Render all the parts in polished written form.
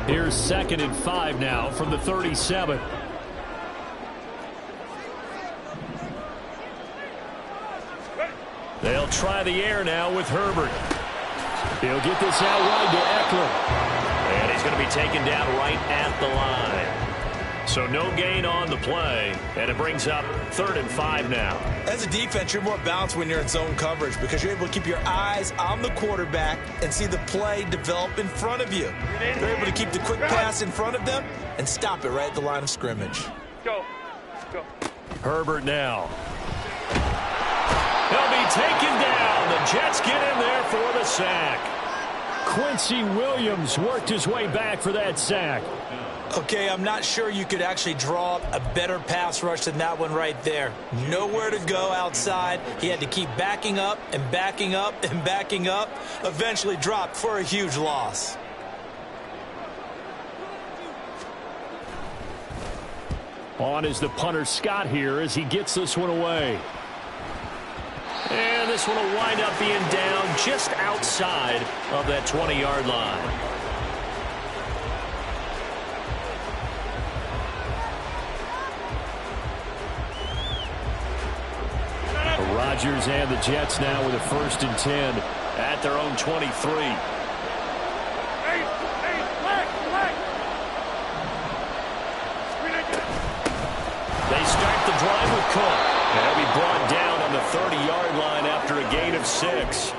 Here's 2nd and 5 now from the 37. They'll try the air now with Herbert. He'll get this out wide to Eckler. And he's going to be taken down right at the line. So no gain on the play, and it brings up 3rd and 5 now. As a defense, you're more balanced when you're in zone coverage because you're able to keep your eyes on the quarterback and see the play develop in front of you. They're able to keep the quick pass in front of them and stop it right at the line of scrimmage. Go. Herbert now. He'll be taken down. The Jets get in there for the sack. Quincy Williams worked his way back for that sack. Okay, I'm not sure you could actually draw up a better pass rush than that one right there. Nowhere to go outside. He had to keep backing up and backing up and backing up. Eventually dropped for a huge loss. On is the punter Scott here as he gets this one away. And this one will wind up being down just outside of that 20-yard line. Rodgers and the Jets now with a 1st and 10 at their own 23. They start the drive with Cook. And he'll be brought down on the 30-yard line after a gain of 6.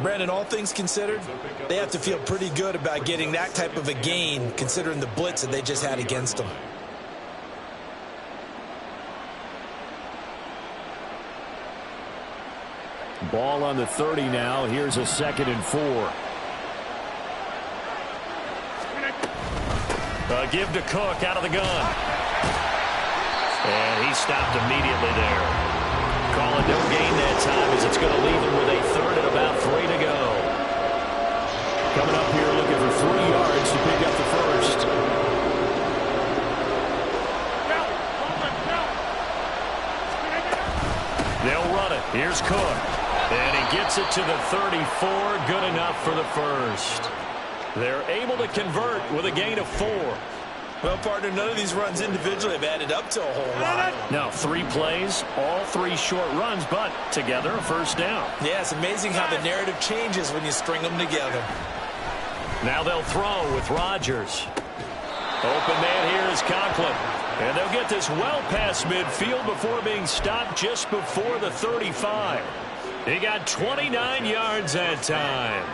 Brandon, all things considered, they have to feel pretty good about getting that type of a gain considering the blitz that they just had against them. Ball on the 30 now. Here's a 2nd and 4. Give to Cook out of the gun. And he stopped immediately there. Call it no gain that time as it's going to leave him with a 3rd and about 3 to go. Coming up here looking for 3 yards to pick up the 1st. They'll run it. Here's Cook. And he gets it to the 34. Good enough for the 1st. They're able to convert with a gain of 4. Well, partner, none of these runs individually have added up to a whole lot. Now, 3 plays, all 3 short runs, but together a 1st down. Yeah, it's amazing how the narrative changes when you string them together. Now they'll throw with Rodgers. Open man here is Conklin. And they'll get this well past midfield before being stopped just before the 35. He got 29 yards that time.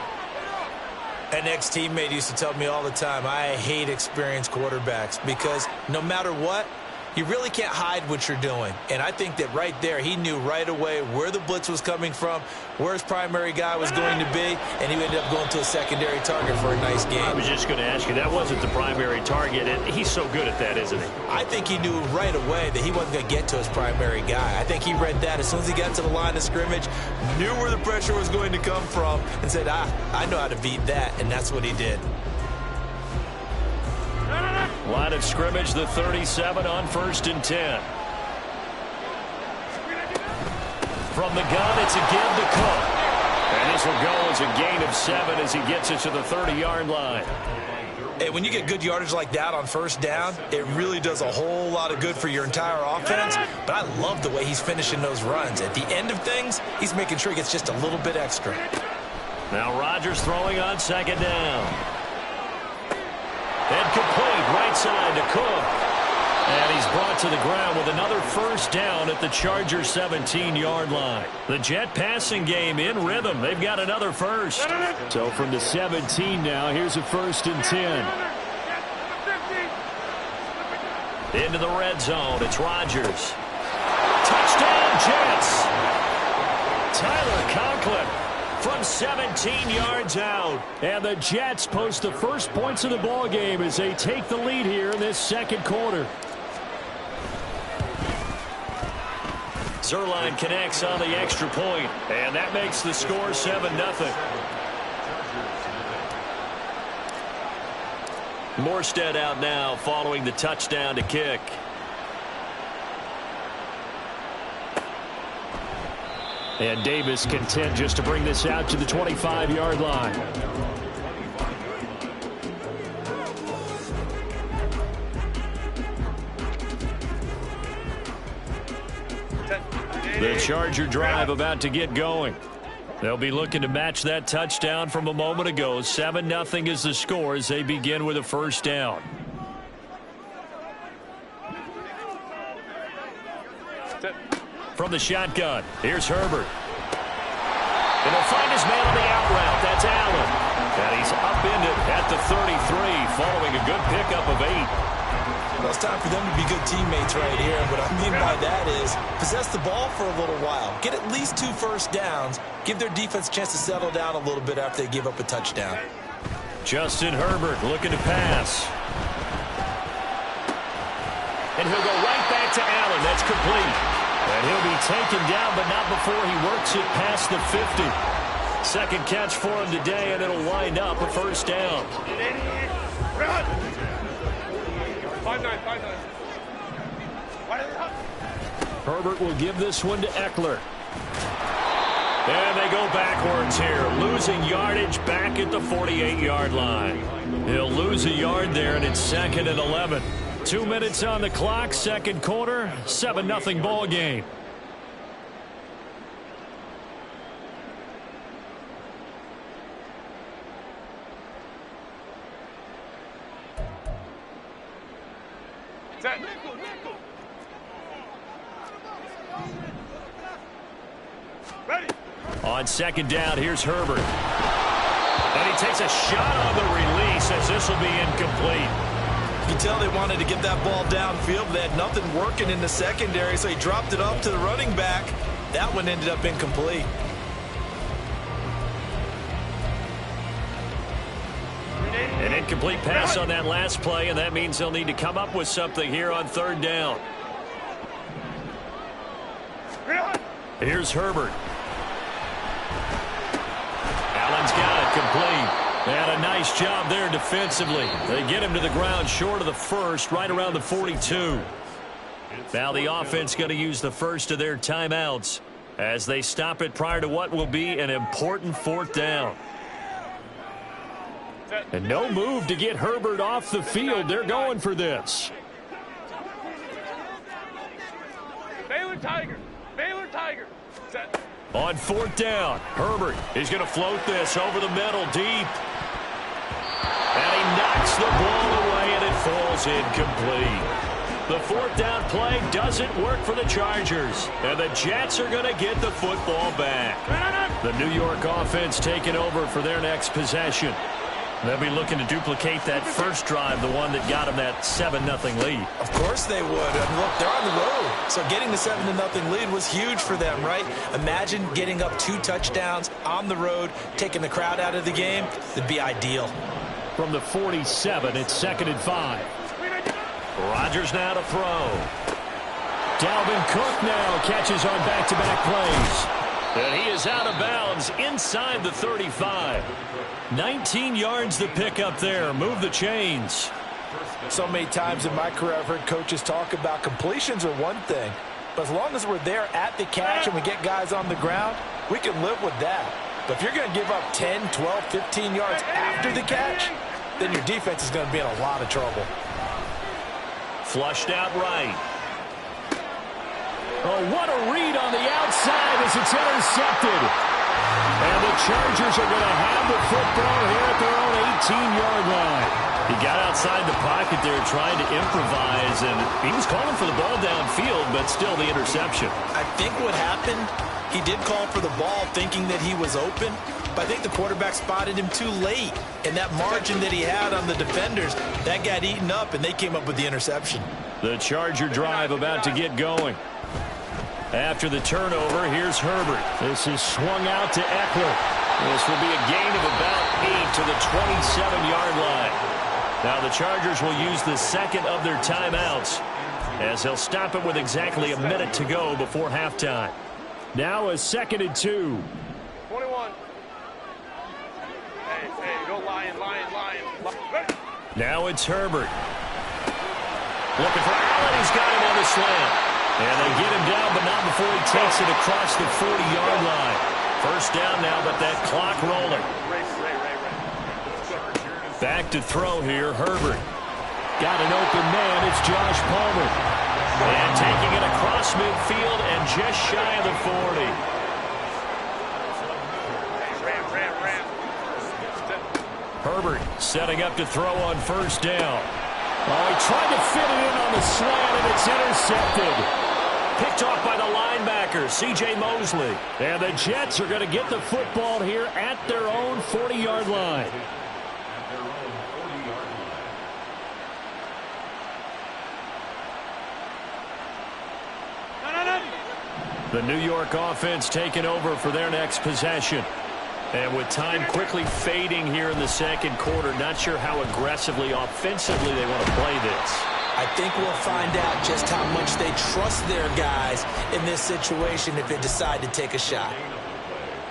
An ex-teammate used to tell me all the time, I hate experienced quarterbacks because no matter what, you really can't hide what you're doing. And I think that right there, he knew right away where the blitz was coming from, where his primary guy was going to be, and he ended up going to a secondary target for a nice game. I was just going to ask you, that wasn't the primary target, and he's so good at that, isn't he? I think he knew right away that he wasn't going to get to his primary guy. I think he read that as soon as he got to the line of scrimmage, knew where the pressure was going to come from, and said, I know how to beat that, and that's what he did. Line of scrimmage, the 37 on 1st and 10. From the gun, it's a give to Cook. And this will go as a gain of 7 as he gets it to the 30-yard line. Hey, when you get good yardage like that on 1st down, it really does a whole lot of good for your entire offense. But I love the way he's finishing those runs. At the end of things, he's making sure he gets just a little bit extra. Now Rodgers throwing on 2nd down. And complete right side to Cook. And he's brought to the ground with another 1st down at the Chargers' 17-yard line. The Jet passing game in rhythm. They've got another 1st. So from the 17 now, here's a 1st and 10. Into the red zone. It's Rodgers. Touchdown, Jets. Tyler Conklin from 17 yards out. And the Jets post the first points of the ball game as they take the lead here in this 2nd quarter. Zuerlein connects on the extra point, and that makes the score 7-0. Morstead out now following the touchdown to kick. And Davis content just to bring this out to the 25-yard line. The Charger drive about to get going. They'll be looking to match that touchdown from a moment ago. 7-0 is the score as they begin with a first down. From the shotgun, here's Herbert. And he'll find his man on the out route. That's Allen. And he's upended at the 33 following a good pickup of 8. Well, it's time for them to be good teammates right here. And what I mean by that is possess the ball for a little while. Get at least 2 first downs. Give their defense a chance to settle down a little bit after they give up a touchdown. Justin Herbert looking to pass. And he'll go right back to Allen. That's complete. And he'll be taken down, but not before he works it past the 50. Second catch for him today, and it'll wind up a first down. 5-9. Herbert will give this one to Eckler. And they go backwards here, losing yardage back at the 48-yard line. He'll lose a yard there, and it's 2nd and 11. 2 minutes on the clock, second quarter, 7-0 ball game. Set. Ready. On second down, here's Herbert. And he takes a shot on the release as this will be incomplete. You can tell they wanted to get that ball downfield. They had nothing working in the secondary, so he dropped it up to the running back. That one ended up incomplete. An incomplete pass on that last play, and that means they'll need to come up with something here on third down. Here's Herbert. Allen's got it complete. And a nice job there defensively. They get him to the ground short of the first, right around the 42. Now the offense going to use the first of their timeouts as they stop it prior to what will be an important fourth down. And no move to get Herbert off the field. They're going for this. Baylor Tiger. Set. On fourth down, Herbert is going to float this over the middle deep. And he knocks the ball away, and it falls incomplete. The fourth down play doesn't work for the Chargers. And the Jets are going to get the football back. The New York offense taking over for their next possession. They'll be looking to duplicate that first drive, the one that got them that 7-0 lead. Of course they would. I mean, look, they're on the road. So getting the 7-0 lead was huge for them, right? Imagine getting up 2 touchdowns on the road, taking the crowd out of the game. It'd be ideal. From the 47, it's 2nd and 5. Rodgers now to throw. Dalvin Cook now catches on back-to-back plays. And he is out of bounds inside the 35. 19 yards to pick up there. Move the chains. So many times in my career I've heard coaches talk about completions are one thing. But as long as we're there at the catch and we get guys on the ground, we can live with that. But if you're going to give up 10, 12, 15 yards after the catch, then your defense is going to be in a lot of trouble. Flushed out right. Oh, what a read on the outside as it's intercepted. And the Chargers are going to have the football here at their own 18-yard line. He got outside the pocket there trying to improvise, and he was calling for the ball downfield, but still the interception. I think what happened, he did call for the ball thinking that he was open, but I think the quarterback spotted him too late. And that margin that he had on the defenders, that got eaten up, and they came up with the interception. The Charger drive about to get going. After the turnover, here's Herbert. This is swung out to Eckler. This will be a gain of about 8 to the 27-yard line. Now the Chargers will use the second of their timeouts as they'll stop it with exactly a minute to go before halftime. Now a 2nd and 2. 21. Hey, go Lion. Ready. Now it's Herbert. Looking for Allen. He's got him on the slant. And they get him down, but not before he takes it across the 40-yard line. First down now, but that clock rolling. Back to throw here, Herbert. Got an open man, it's Josh Palmer. And taking it across midfield and just shy of the 40. Herbert setting up to throw on first down. Oh, he tried to fit it in on the slant, and it's intercepted. Picked off by the linebacker, C.J. Mosley. And the Jets are going to get the football here at their own 40-yard line. The New York offense taking over for their next possession. And with time quickly fading here in the second quarter, not sure how aggressively, offensively they want to play this. I think we'll find out just how much they trust their guys in this situation if they decide to take a shot.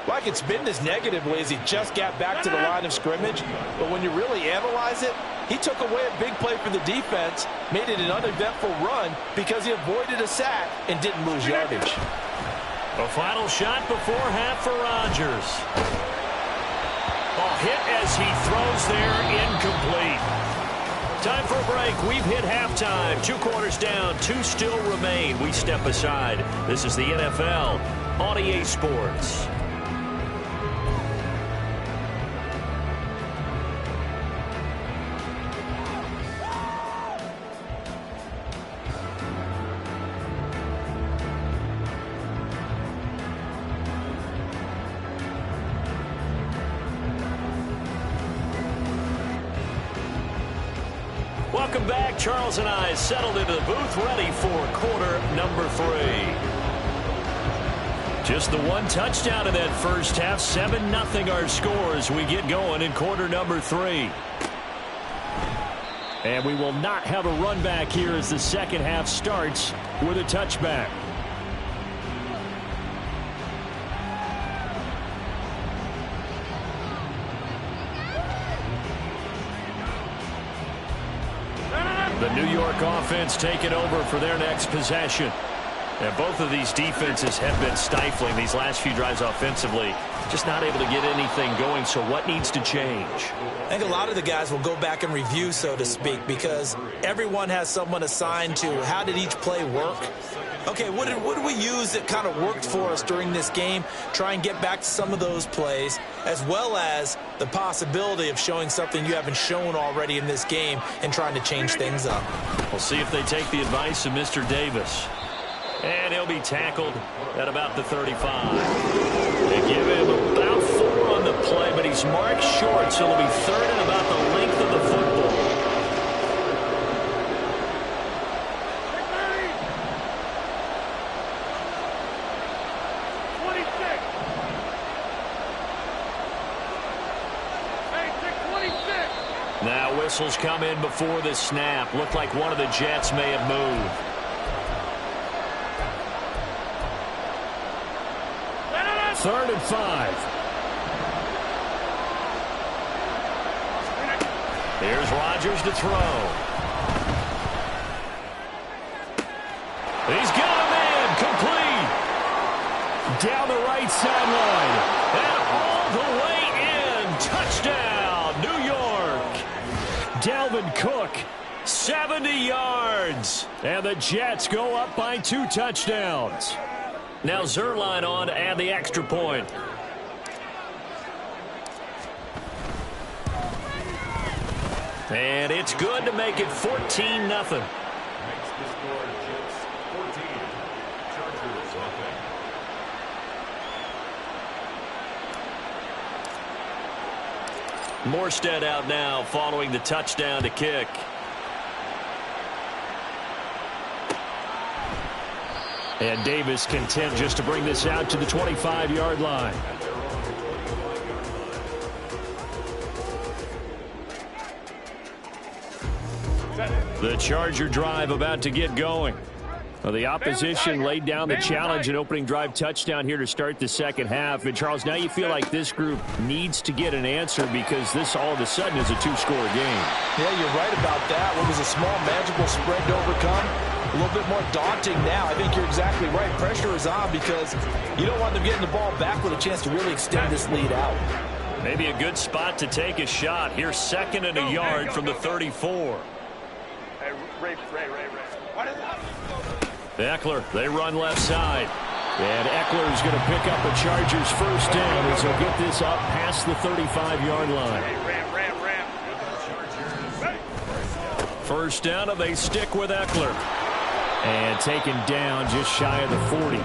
Like it's been as negatively as he just got back to the line of scrimmage, but when you really analyze it, he took away a big play for the defense, made it an uneventful run because he avoided a sack and didn't lose yardage. A final shot before half for Rodgers. Ball hit as he throws there, incomplete. Time for a break. We've hit halftime. 2 quarters down, 2 still remain. We step aside. This is the NFL on EA Sports. Welcome back. Charles and I settled into the booth, ready for quarter number 3. Just the one touchdown in that first half. 7-0 our score as we get going in quarter number 3. And we will not have a run back here as the second half starts with a touchback. The New York offense taking over for their next possession. And both of these defenses have been stifling these last few drives offensively. Just not able to get anything going, so what needs to change? I think a lot of the guys will go back and review, so to speak, because everyone has someone assigned to how did each play work. Okay, what did we use that kind of worked for us during this game? Try and get back to some of those plays, as well as the possibility of showing something you haven't shown already in this game and trying to change things up. We'll see if they take the advice of Mr. Davis. And he'll be tackled at about the 35. They give him about 4 on the play, but he's marked short, so it'll be 3rd and about the length of the football. Now whistles come in before the snap. Looked like one of the Jets may have moved. Third and 5. Here's Rodgers to throw. He's got him in. Complete. Down the right sideline. And all the way in. Touchdown, New York. Dalvin Cook. 70 yards. And the Jets go up by 2 touchdowns. Now Zuerlein on to add the extra point. And it's good to make it 14-0. Morstead out now following the touchdown to kick. And Davis content just to bring this out to the 25-yard line. The Charger drive about to get going. Well, the opposition laid down the challenge and opening drive touchdown here to start the second half. And, Charles, now you feel like this group needs to get an answer because this all of a sudden is a 2-score game. Yeah, you're right about that. What was a small, manageable spread to overcome, a little bit more daunting now. I think you're exactly right. Pressure is on because you don't want them getting the ball back with a chance to really extend this lead out. Maybe a good spot to take a shot. Here's 2nd and a yard from the 34. Hey, Ray. What is that? Eckler, they run left side. And Eckler is going to pick up a Chargers first down as he'll get this up past the 35-yard line. First down, and they stick with Eckler. And taken down just shy of the 40.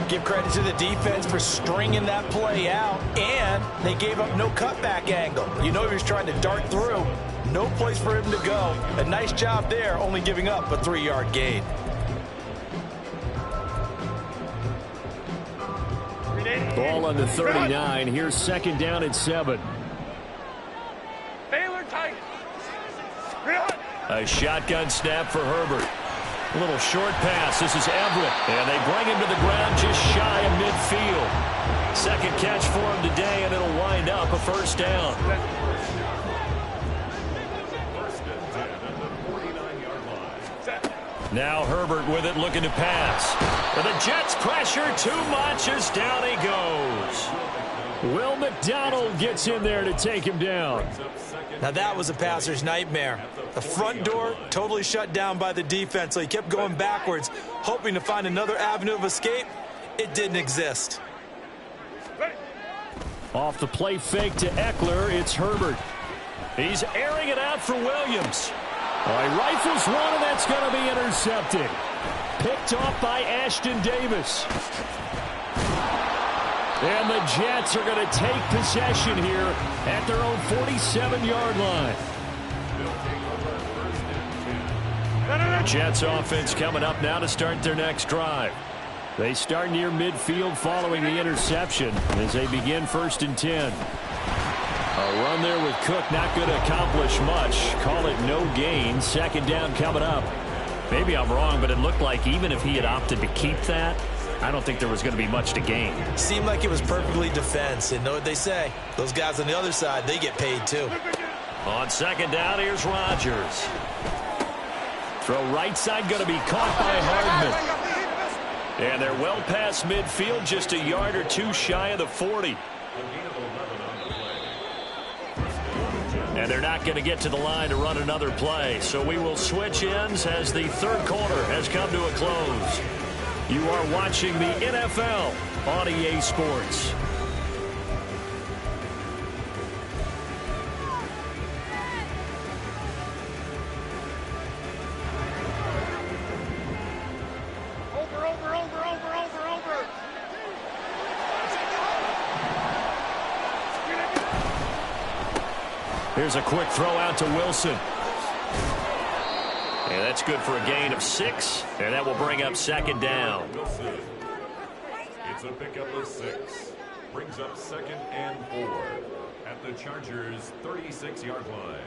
Give credit to the defense for stringing that play out, and they gave up no cutback angle. You know he was trying to dart through. No place for him to go. A nice job there, only giving up a 3-yard gain. Ball on the 39. Here's second down and 7. Baylor Tigers. A shotgun snap for Herbert. A little short pass. This is Everett. And they bring him to the ground just shy of midfield. Second catch for him today, and it'll wind up a first down. Now Herbert with it, looking to pass. But the Jets pressure too much as down he goes. Will McDonald gets in there to take him down. Now that was a passer's nightmare. The front door totally shut down by the defense, so he kept going backwards, hoping to find another avenue of escape. It didn't exist. Off the play fake to Eckler, it's Herbert. He's airing it out for Williams. He rifles one, and that's going to be intercepted. Picked off by Ashton Davis. And the Jets are going to take possession here at their own 47-yard line. Jets offense coming up now to start their next drive. They start near midfield following the interception as they begin 1st and 10. A run there with Cook, not going to accomplish much. Call it no gain. Second down coming up. Maybe I'm wrong, but it looked like even if he had opted to keep that, I don't think there was going to be much to gain. Seemed like it was perfectly defense. And know what they say? Those guys on the other side, they get paid too. On second down, here's Rodgers. Throw right side going to be caught by Hardman. And they're well past midfield, just a yard or two shy of the 40. And they're not going to get to the line to run another play. So we will switch ends as the third quarter has come to a close. You are watching the NFL on EA Sports. Here's a quick throw out to Wilson. And that's good for a gain of 6. And that will bring up second down. It's a pickup of 6. Brings up 2nd and 4 at the Chargers' 36-yard line.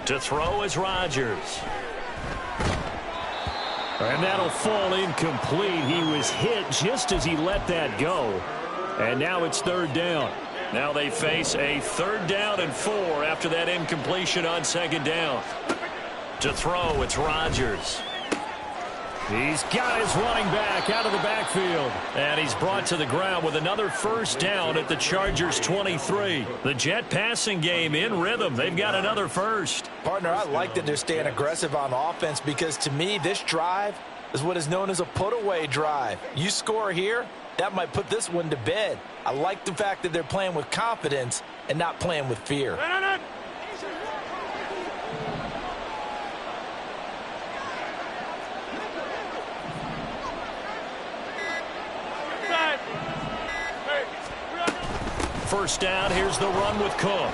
To throw is Rodgers. And that'll fall incomplete. He was hit just as he let that go. And now it's third down. Now they face a 3rd down and 4 after that incompletion on second down. To throw, it's Rodgers. He's got his running back out of the backfield. And he's brought to the ground with another first down at the Chargers 23. The Jet passing game in rhythm. They've got another first. Partner, I like that they're staying aggressive on offense because to me this drive is what is known as a put-away drive. You score here, that might put this one to bed. I like the fact that they're playing with confidence and not playing with fear. First down, here's the run with Cook.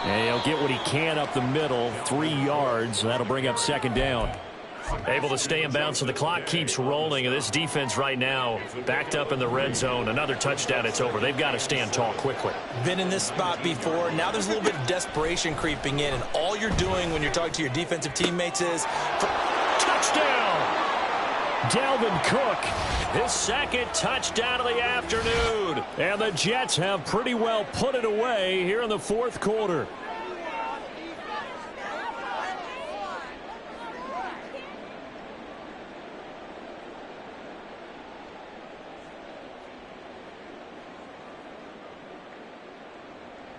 And he'll get what he can up the middle, 3 yards. That'll bring up second down. Able to stay in bounds, so the clock keeps rolling. And this defense right now backed up in the red zone. Another touchdown, it's over. They've got to stand tall quickly. Been in this spot before. Now there's a little bit of desperation creeping in. And all you're doing when you're talking to your defensive teammates is... Touchdown! Dalvin Cook His second touchdown of the afternoon. And the Jets have pretty well put it away here in the fourth quarter.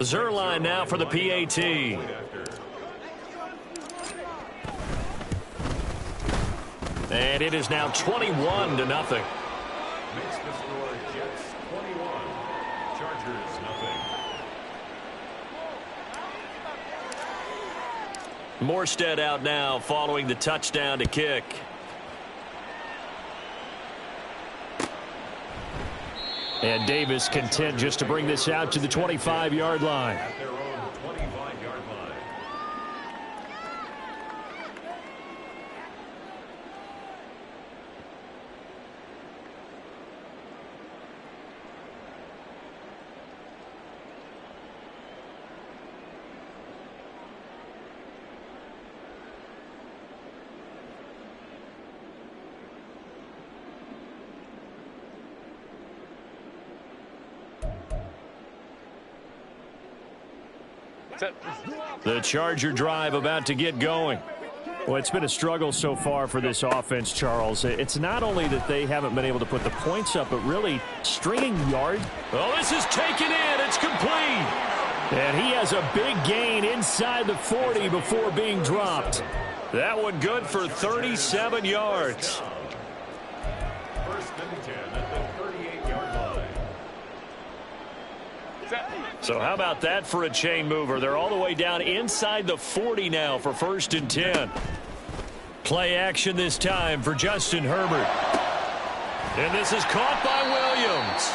Zuerlein now for the PAT. And it is now 21-0. Makes the score Jets 21, Chargers nothing. Morstead out now following the touchdown to kick. And Davis content just to bring this out to the 25-yard line. At their own 25-yard line. The Charger drive about to get going. Well, it's been a struggle so far for this offense, Charles. It's not only that they haven't been able to put the points up, but really stringing yards. Oh, this is taken in. It's complete. And he has a big gain inside the 40 before being dropped. That one good for 37 yards. First and 10 at the 38-yard line. So how about that for a chain mover? They're all the way down inside the 40 now for first and 10. Play action this time for Justin Herbert. And this is caught by Williams.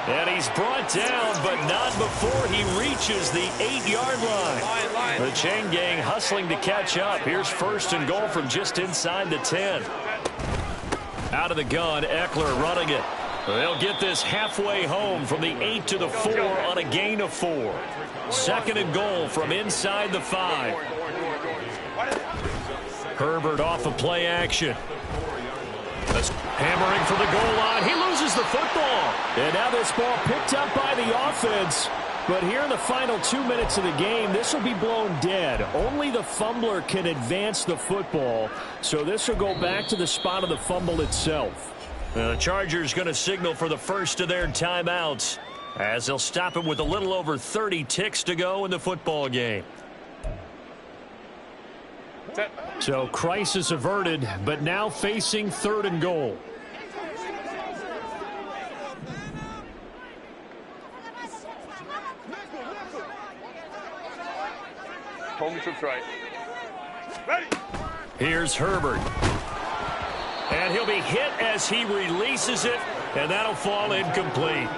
And he's brought down, but not before he reaches the 8-yard line. The chain gang hustling to catch up. Here's first and goal from just inside the 10. Out of the gun, Eckler running it. They'll get this halfway home from the 8 to the 4 on a gain of 4. Second and goal from inside the 5. Herbert off of play action. That's hammering for the goal line. He loses the football. And now this ball picked up by the offense. But here in the final 2 minutes of the game, this will be blown dead. Only the fumbler can advance the football. So this will go back to the spot of the fumble itself. The Chargers going to signal for the first of their timeouts as they'll stop it with a little over 30 ticks to go in the football game. So crisis averted, but now facing third and goal. Home trips right. Ready. Here's Herbert. And he'll be hit as he releases it, and that'll fall incomplete.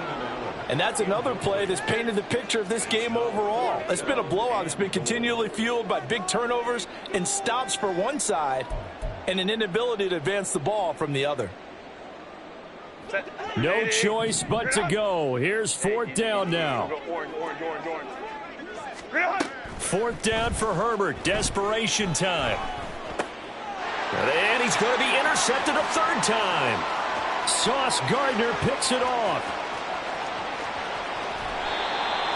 And that's another play that's painted the picture of this game overall. It's been a blowout. It's been continually fueled by big turnovers and stops for one side and an inability to advance the ball from the other. No choice but to go. Here's fourth down now. Fourth down for Herbert. Desperation time. And he's going to be intercepted a third time. Sauce Gardner picks it off.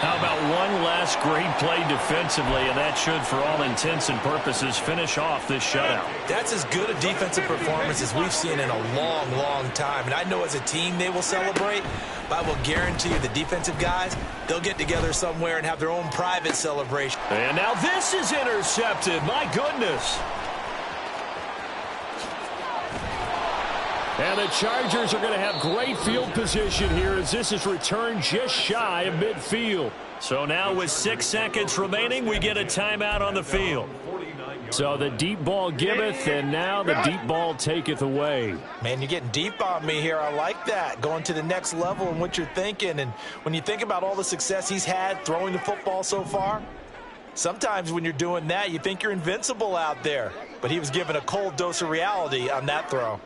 How about one last great play defensively, and that should, for all intents and purposes, finish off this shutout. That's as good a defensive performance as we've seen in a long, long time. And I know as a team they will celebrate, but I will guarantee you the defensive guys, they'll get together somewhere and have their own private celebration. And now this is intercepted. My goodness. And the Chargers are going to have great field position here as this is returned just shy of midfield. So now with 6 seconds remaining, we get a timeout on the field. So the deep ball giveth, and now the deep ball taketh away. Man, you're getting deep on me here. I like that. Going to the next level in what you're thinking. And when you think about all the success he's had throwing the football so far, sometimes when you're doing that, you think you're invincible out there. But he was given a cold dose of reality on that throw.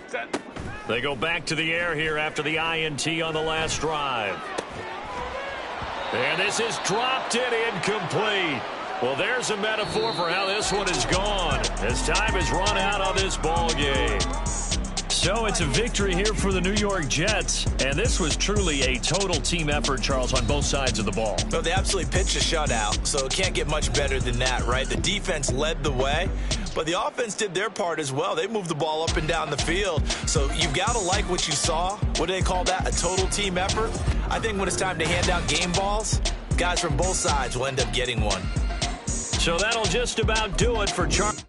Set. They go back to the air here after the INT on the last drive. And this is dropped and incomplete. Well, there's a metaphor for how this one is gone as time has run out on this ball game. So it's a victory here for the New York Jets, and this was truly a total team effort, Charles, on both sides of the ball. Well, they absolutely pitched a shutout, so it can't get much better than that, right? The defense led the way, but the offense did their part as well. They moved the ball up and down the field, so you've got to like what you saw. What do they call that? A total team effort? I think when it's time to hand out game balls, guys from both sides will end up getting one. So that'll just about do it for Charles.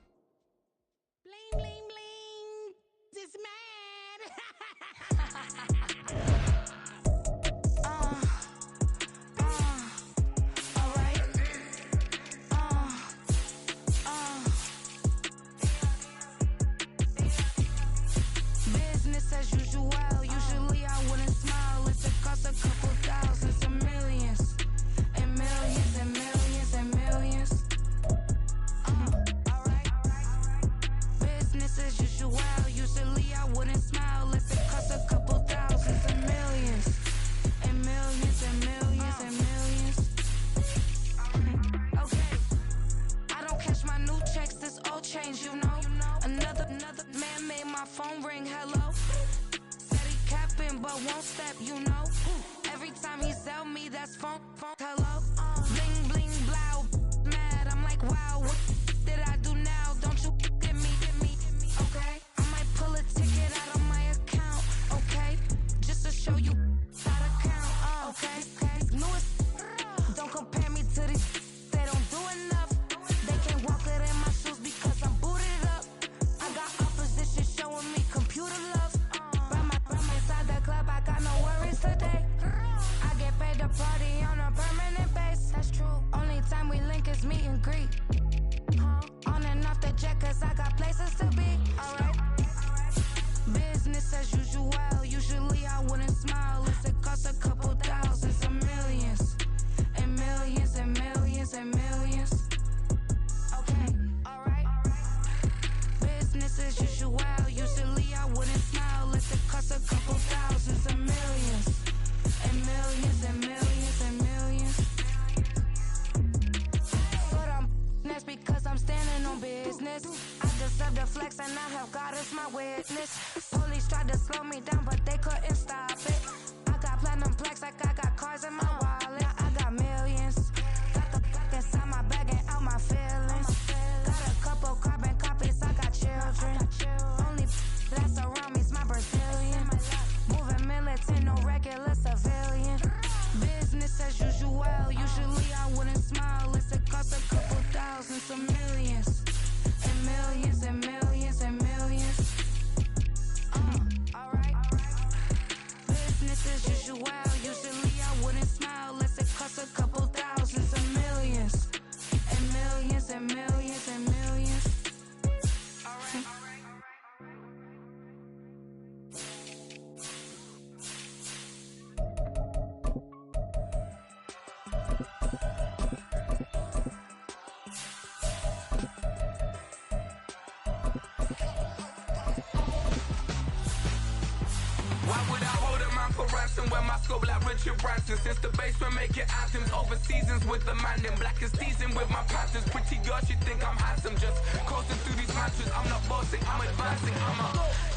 Since the basement making anthems over seasons with the man in black is seasoned with my patterns. Pretty girl, she think I'm handsome. Just coasting through these matches. I'm not bossing, I'm advancing.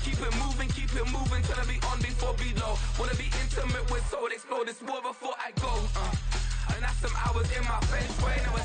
Keep it moving, trying to be on before below. Wanna be intimate with soul, explore this war before I go. And that's some hours in my face.